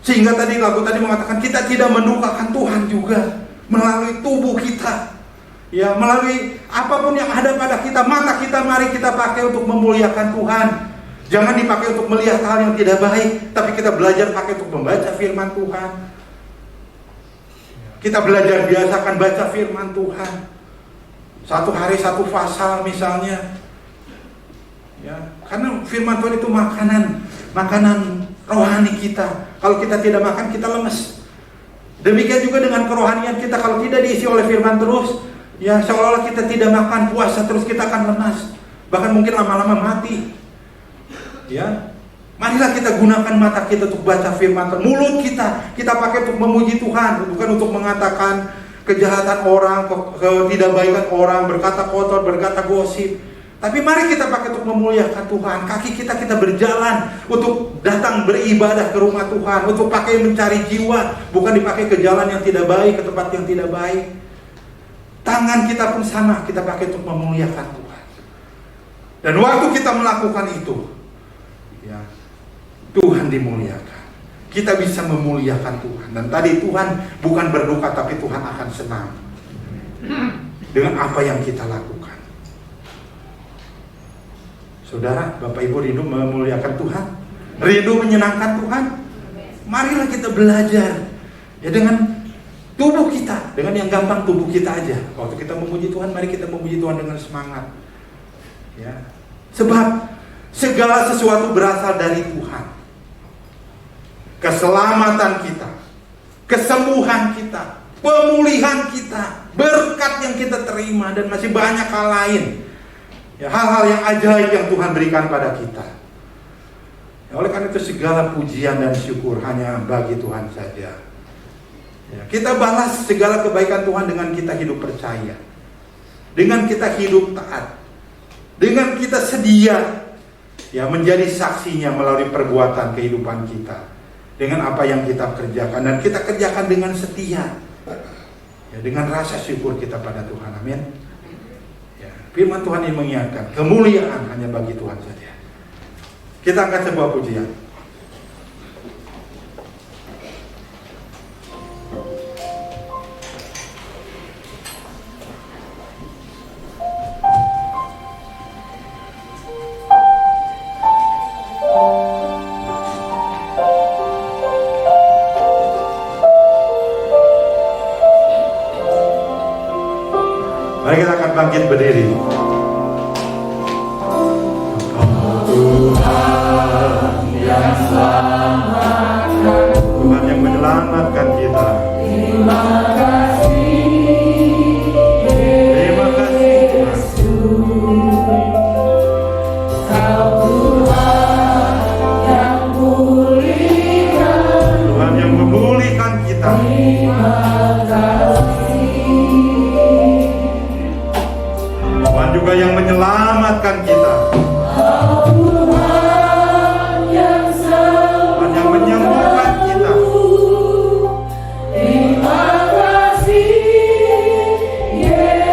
Sehingga tadi lagu tadi mengatakan kita tidak mendukakan Tuhan juga melalui tubuh kita. Ya, melalui apapun yang ada pada kita, mata kita mari kita pakai untuk memuliakan Tuhan. Jangan dipakai untuk melihat hal yang tidak baik, tapi kita belajar pakai untuk membaca firman Tuhan. Kita belajar biasakan baca firman Tuhan. Satu hari satu pasal misalnya, ya, karena firman Tuhan itu makanan rohani kita. Kalau kita tidak makan, kita lemes. Demikian juga dengan kerohanian kita, kalau tidak diisi oleh firman terus, ya seolah-olah kita tidak makan, puasa terus, kita akan lemas. Bahkan mungkin lama-lama mati. Ya, marilah kita gunakan mata kita untuk baca firman Tuhan. Mulut kita pakai untuk memuji Tuhan, bukan untuk mengatakan kejahatan orang, ketidakbaikan orang, berkata kotor, berkata gosip. Tapi mari kita pakai untuk memuliakan Tuhan. Kaki kita berjalan untuk datang beribadah ke rumah Tuhan, untuk pakai mencari jiwa, bukan dipakai ke jalan yang tidak baik, ke tempat yang tidak baik. Tangan kita pun sama, kita pakai untuk memuliakan Tuhan. Dan waktu kita melakukan itu, ya, Tuhan dimuliakan. Kita bisa memuliakan Tuhan. Dan tadi Tuhan bukan berduka, tapi Tuhan akan senang dengan apa yang kita lakukan. Saudara, Bapak Ibu rindu memuliakan Tuhan? Rindu menyenangkan Tuhan? Marilah kita belajar ya dengan tubuh kita, dengan yang gampang tubuh kita aja. Waktu kita memuji Tuhan, mari kita memuji Tuhan dengan semangat. Ya. Sebab segala sesuatu berasal dari Tuhan. Keselamatan kita, kesembuhan kita, pemulihan kita, berkat yang kita terima, dan masih banyak hal lain. Ya, hal-hal yang ajaib yang Tuhan berikan pada kita. Ya, oleh karena itu segala pujian dan syukur hanya bagi Tuhan saja. Ya, kita balas segala kebaikan Tuhan dengan kita hidup percaya, dengan kita hidup taat, dengan kita sedia ya menjadi saksinya melalui perbuatan kehidupan kita. dengan apa yang kita kerjakan, dan kita kerjakan dengan setia, ya, dengan rasa syukur kita pada Tuhan. Amin. Ya, firman Tuhan ini mengingatkan kemuliaan hanya bagi Tuhan saja. Kita angkat sebuah pujian. Mari kita akan bangkit berdiri. Tuhan yang menyelamatkan kita. Terima kasih Tuhan. Tuhan yang memulihkan kita. Tuhan juga yang menyelamatkan kita. Tuhan yang menyembuhkan kita.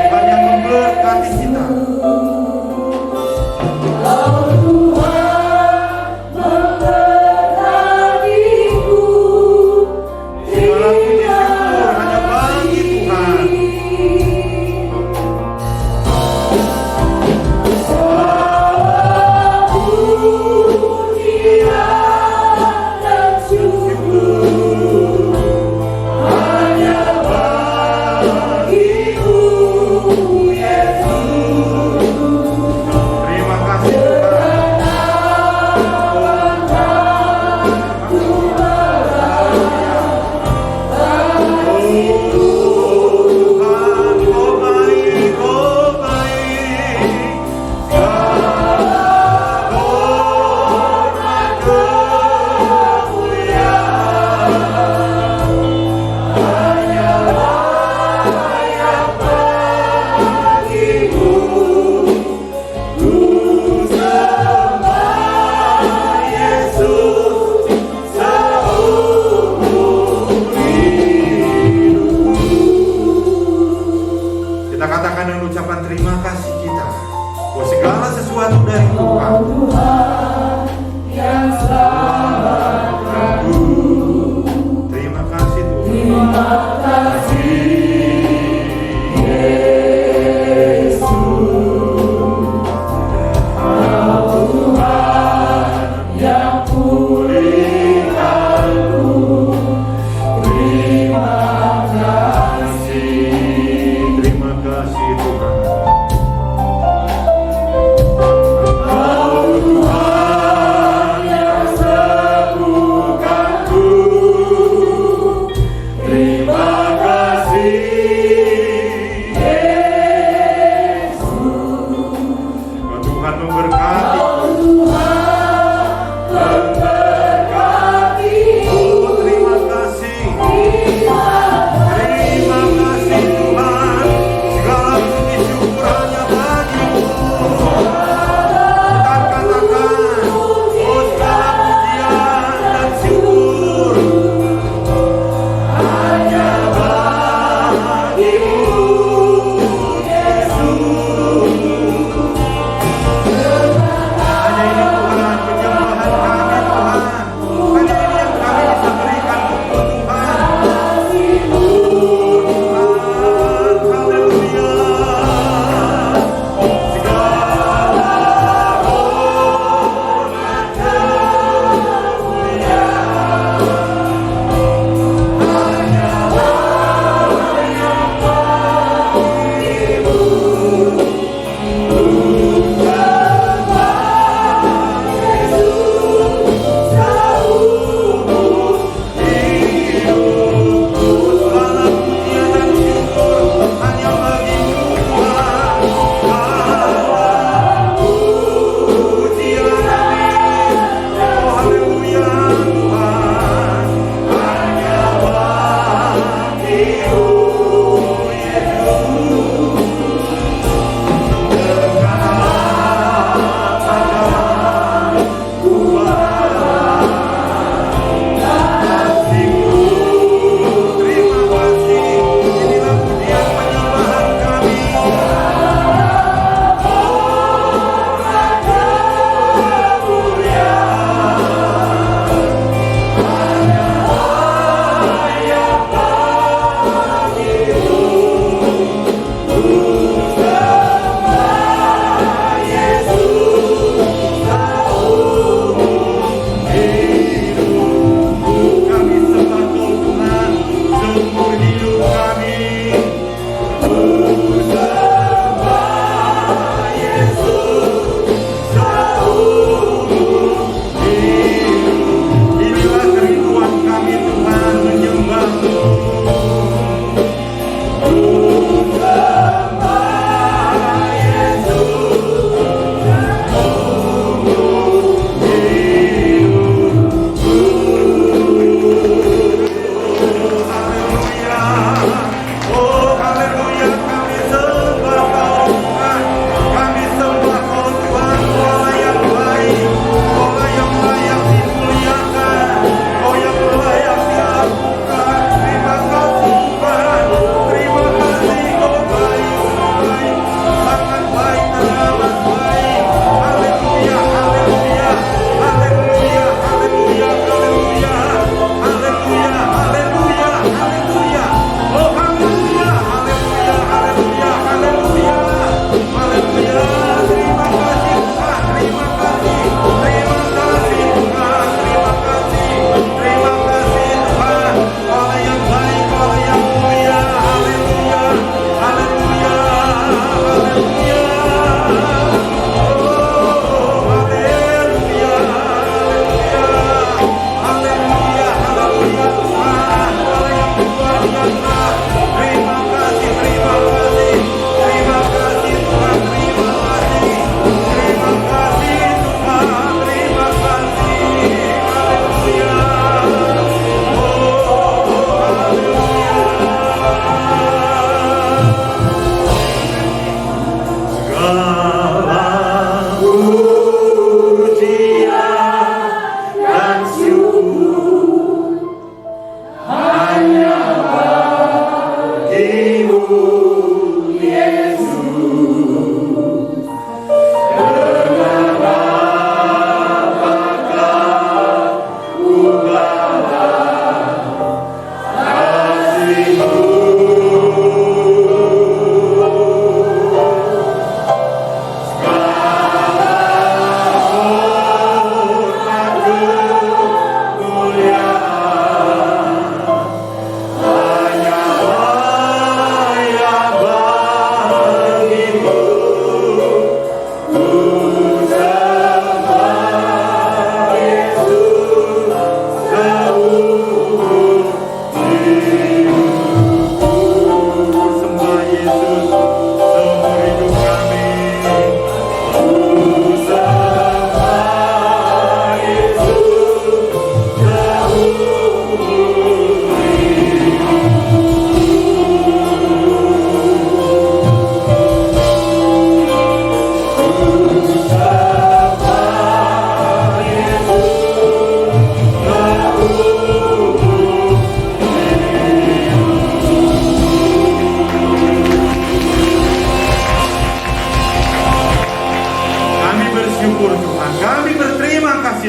Tuhan yang memberkati kita. Segala puji syukur hanya bagi Tuhan.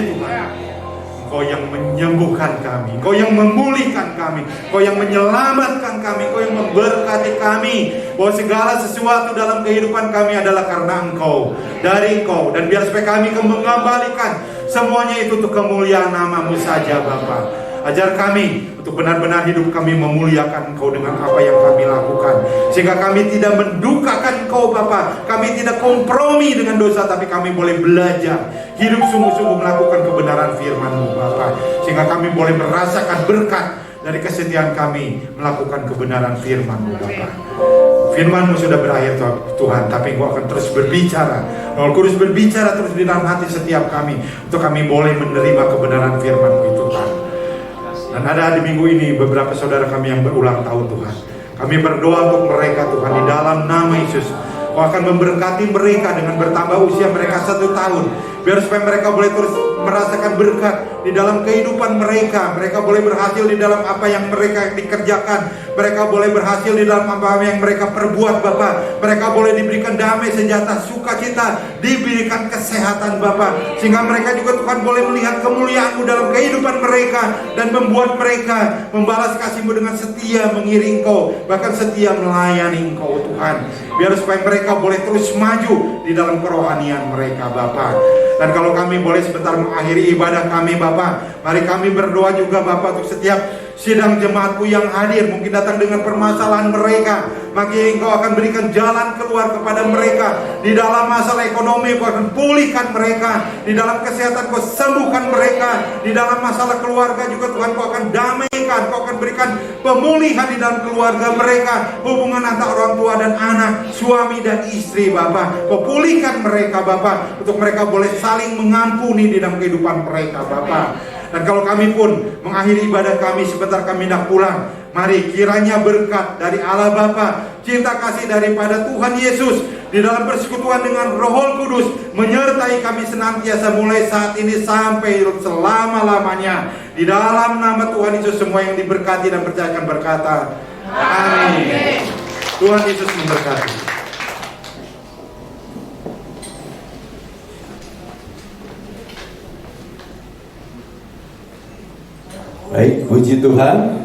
kasih Tuhan. Engkau yang menyembuhkan kami, Engkau yang memulihkan kami, Engkau yang menyelamatkan kami, Engkau yang memberkati kami. Bahwa segala sesuatu dalam kehidupan kami adalah karena Engkau, dari Engkau. Dan biar supaya kami mengembalikan semuanya itu untuk kemuliaan nama-Mu saja Bapa. Ajar kami untuk benar-benar hidup kami memuliakan Engkau dengan apa yang kami lakukan, sehingga kami tidak mendukakan Engkau Bapa. Kami tidak kompromi dengan dosa, tapi kami boleh belajar hidup sungguh-sungguh melakukan kebenaran firman-Mu Bapa, sehingga kami boleh merasakan berkat dari kesetiaan kami melakukan kebenaran firman-Mu Bapa. Firman-Mu sudah berakhir Tuhan, tapi Engkau akan terus berbicara. Roh Kudus berbicara terus di dalam hati setiap kami, untuk kami boleh menerima kebenaran firman-Mu itu Tuhan. Dan ada di minggu ini beberapa saudara kami yang berulang tahun Tuhan. Kami berdoa untuk mereka Tuhan, di dalam nama Yesus. Kau akan memberkati mereka dengan bertambah usia mereka 1 tahun. Biar supaya mereka boleh terus merasakan berkat di dalam kehidupan mereka. Mereka boleh berhasil di dalam apa yang mereka dikerjakan. Mereka boleh berhasil di dalam apa yang mereka perbuat Bapa. Mereka boleh diberikan damai, sejahtera, sukacita, diberikan kesehatan Bapa. Sehingga mereka juga Tuhan boleh melihat kemuliaan-Mu dalam kehidupan mereka, dan membuat mereka membalas kasih-Mu dengan setia mengiring Engkau, bahkan setia melayani Engkau Tuhan. Biar supaya mereka boleh terus maju di dalam kerohanian mereka Bapa. Dan kalau kami boleh sebentar mengakhiri ibadah kami Bapa, mari kami berdoa juga Bapa untuk setiap sidang jemaat-Mu yang hadir, mungkin datang dengan permasalahan mereka. Maka Engkau akan berikan jalan keluar kepada mereka. Di dalam masalah ekonomi Engkau akan pulihkan mereka. Di dalam kesehatan Engkau sembuhkan mereka. Di dalam masalah keluarga juga Tuhan Engkau akan damaikan. Engkau akan berikan pemulihan di dalam keluarga mereka. Hubungan antara orang tua dan anak, suami dan istri Bapa, Engkau pulihkan mereka Bapa, untuk mereka boleh saling mengampuni di dalam kehidupan mereka Bapa. Dan kalau kami pun mengakhiri ibadah kami, sebentar kami hendak pulang, mari kiranya berkat dari Allah Bapa, cinta kasih daripada Tuhan Yesus, di dalam persekutuan dengan Roh Kudus menyertai kami senantiasa mulai saat ini sampai selama-lamanya. Di dalam nama Tuhan Yesus semua yang diberkati dan percayakan berkata amin. Tuhan Yesus memberkati. Baik, puji Tuhan.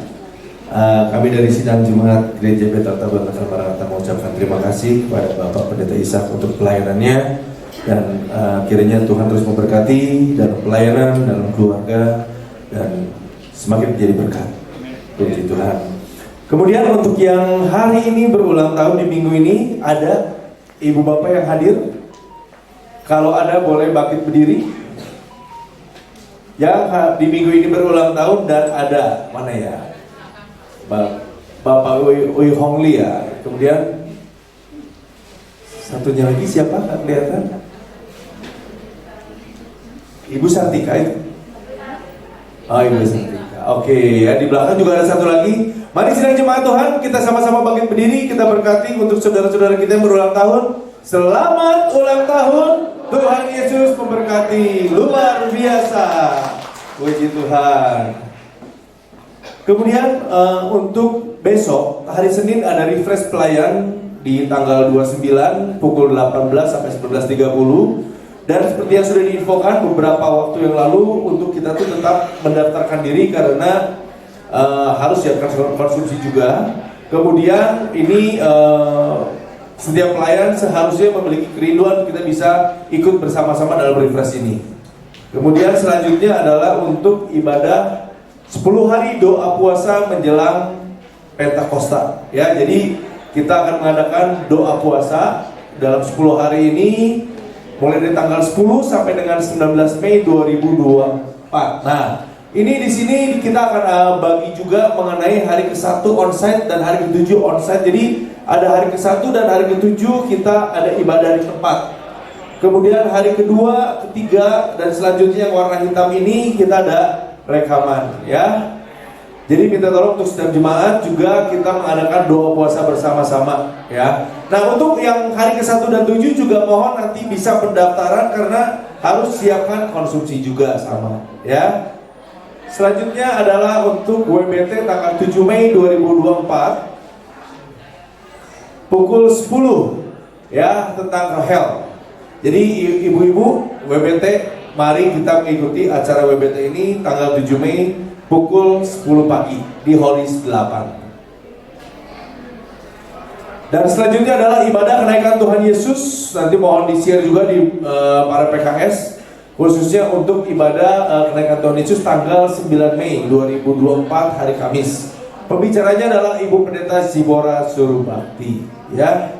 Kami dari Sidang Jemaat Gereja Bethel Tabernakel Maranatha mengucapkan terima kasih kepada Bapak Pendeta Ishak untuk pelayanannya, dan kiranya Tuhan terus memberkati dalam pelayanan, dalam keluarga, dan semakin menjadi berkat. Puji Tuhan. Kemudian untuk yang hari ini berulang tahun di minggu ini, ada ibu bapak yang hadir. Kalau ada boleh bangkit berdiri. Yang di minggu ini berulang tahun, dan ada mana ya? Bapak Uy Hongli ya. Kemudian satunya lagi siapa? Nggak kelihatan. Ibu Sartika itu. Oh, Ibu Sartika. Oke, ya di belakang juga ada satu lagi. Mari sidang jemaat Tuhan, kita sama-sama bangkit berdiri, kita berkati untuk saudara-saudara kita yang berulang tahun. Selamat ulang tahun. Tuhan Yesus memberkati luar biasa. Puji Tuhan. Kemudian untuk besok hari Senin ada refresh pelayan di tanggal 29 pukul 18 sampai 19.30. Dan seperti yang sudah diinfokan beberapa waktu yang lalu, untuk kita tuh tetap mendaftarkan diri karena harus siapkan konsumsi juga. Kemudian ini setiap pelayan seharusnya memiliki kerinduan kita bisa ikut bersama-sama dalam refresh ini. Kemudian selanjutnya adalah untuk ibadah 10 hari doa puasa menjelang Pentakosta. Ya, jadi kita akan mengadakan doa puasa dalam 10 hari ini mulai dari tanggal 10 sampai dengan 19 Mei 2024. Nah, ini di sini kita akan bagi juga mengenai hari ke-1 onsite dan hari ke-7 onsite. Jadi ada hari ke-1 dan hari ke-7 kita ada ibadah di tempat. Kemudian hari kedua, ketiga, dan selanjutnya yang warna hitam ini kita ada rekaman ya. Jadi minta tolong untuk sedang jemaat juga kita mengadakan doa puasa bersama-sama ya. Nah, untuk yang hari ke-1 dan 7 juga mohon nanti bisa pendaftaran karena harus siapkan konsumsi juga sama ya. Selanjutnya adalah untuk WBT tanggal 7 Mei 2024 pukul 10 ya, tentang health. Jadi ibu-ibu WBT mari kita mengikuti acara WBT ini tanggal 7 Mei pukul 10 pagi di Holis 8. Dan selanjutnya adalah ibadah kenaikan Tuhan Yesus. Nanti mohon di-share juga di para PKS, khususnya untuk ibadah kenaikan Tuhan Yesus tanggal 9 Mei 2024 hari Kamis. Pembicaranya adalah Ibu Pendeta Zibora Surubakti, ya.